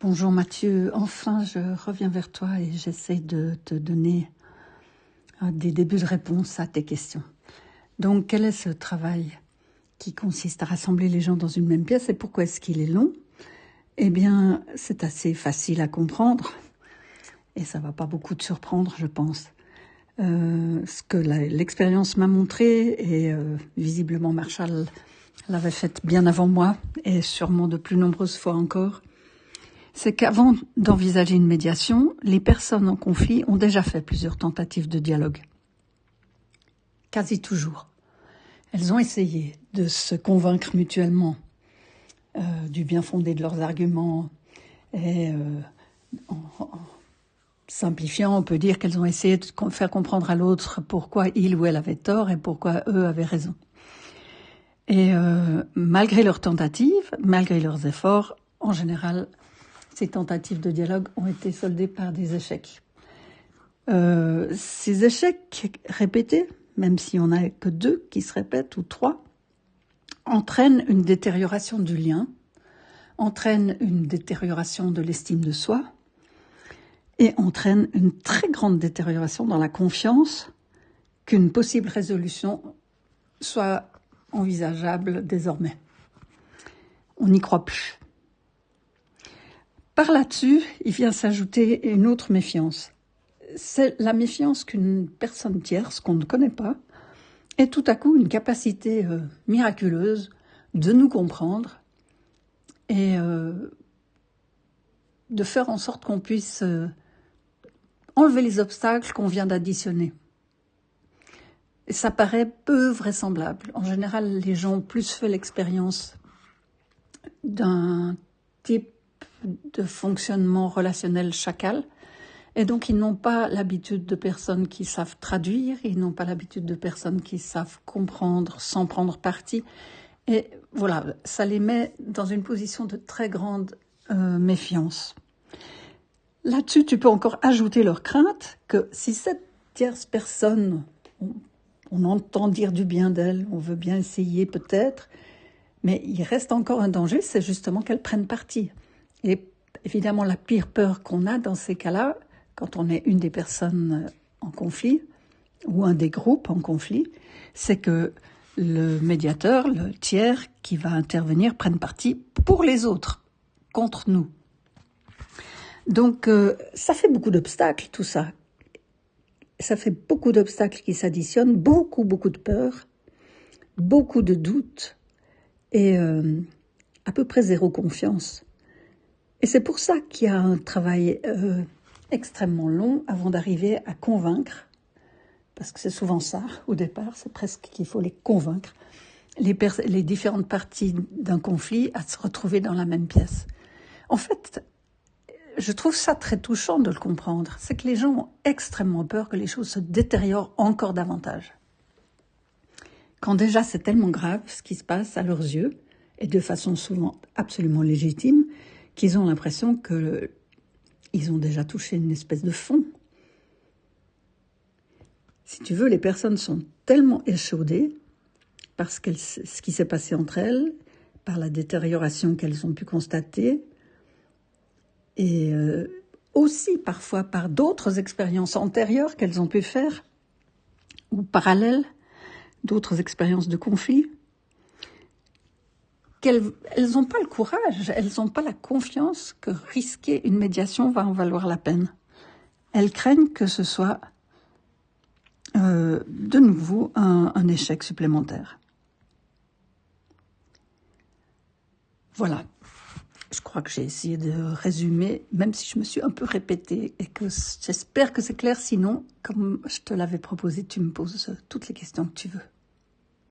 Bonjour Mathieu, enfin je reviens vers toi et j'essaie de te donner des débuts de réponse à tes questions. Donc quel est ce travail qui consiste à rassembler les gens dans une même pièce et pourquoi est-ce qu'il est long? Eh bien c'est assez facile à comprendre et ça ne va pas beaucoup te surprendre je pense. Ce que l'expérience m'a montré et visiblement Marshall l'avait fait bien avant moi et sûrement de plus nombreuses fois encore, c'est qu'avant d'envisager une médiation, les personnes en conflit ont déjà fait plusieurs tentatives de dialogue. Quasi toujours. Elles ont essayé de se convaincre mutuellement du bien fondé de leurs arguments et en simplifiant, on peut dire qu'elles ont essayé de faire comprendre à l'autre pourquoi il ou elle avait tort et pourquoi eux avaient raison. Et malgré leurs tentatives, malgré leurs efforts, en général, ces tentatives de dialogue ont été soldées par des échecs. Ces échecs répétés, même s'il n'y en a que 2 qui se répètent ou 3, entraînent une détérioration du lien, entraînent une détérioration de l'estime de soi et entraînent une très grande détérioration dans la confiance qu'une possible résolution soit envisageable désormais. On n'y croit plus. Par là-dessus, il vient s'ajouter une autre méfiance. C'est la méfiance qu'une personne tierce qu'on ne connaît pas ait tout à coup une capacité miraculeuse de nous comprendre et de faire en sorte qu'on puisse enlever les obstacles qu'on vient d'additionner. Et ça paraît peu vraisemblable. En général, les gens ont plus fait l'expérience d'un type de fonctionnement relationnel chacal. Et donc, ils n'ont pas l'habitude de personnes qui savent traduire, ils n'ont pas l'habitude de personnes qui savent comprendre sans prendre parti. Et voilà, ça les met dans une position de très grande méfiance. Là-dessus, tu peux encore ajouter leur crainte que si cette tierce personne, on entend dire du bien d'elle, on veut bien essayer peut-être, mais il reste encore un danger, c'est justement qu'elle prenne parti. Et évidemment, la pire peur qu'on a dans ces cas-là, quand on est une des personnes en conflit, ou un des groupes en conflit, c'est que le médiateur, le tiers qui va intervenir, prenne parti pour les autres, contre nous. Donc, ça fait beaucoup d'obstacles, tout ça. Ça fait beaucoup d'obstacles qui s'additionnent, beaucoup de peur, beaucoup de doutes et à peu près zéro confiance. Et c'est pour ça qu'il y a un travail extrêmement long avant d'arriver à convaincre, parce que c'est souvent ça au départ, c'est presque qu'il faut les convaincre, les différentes parties d'un conflit à se retrouver dans la même pièce. En fait, je trouve ça très touchant de le comprendre, c'est que les gens ont extrêmement peur que les choses se détériorent encore davantage. Quand déjà c'est tellement grave ce qui se passe à leurs yeux, et de façon souvent absolument légitime, qu'ils ont l'impression qu'ils ont déjà touché une espèce de fond. Si tu veux, les personnes sont tellement échaudées par ce qui s'est passé entre elles, par la détérioration qu'elles ont pu constater, et aussi parfois par d'autres expériences antérieures qu'elles ont pu faire, ou parallèles, d'autres expériences de conflit, qu'elles n'ont pas le courage, elles n'ont pas la confiance que risquer une médiation va en valoir la peine. Elles craignent que ce soit de nouveau un échec supplémentaire. Voilà, je crois que j'ai essayé de résumer, même si je me suis un peu répétée et que j'espère que c'est clair. Sinon, comme je te l'avais proposé, tu me poses toutes les questions que tu veux.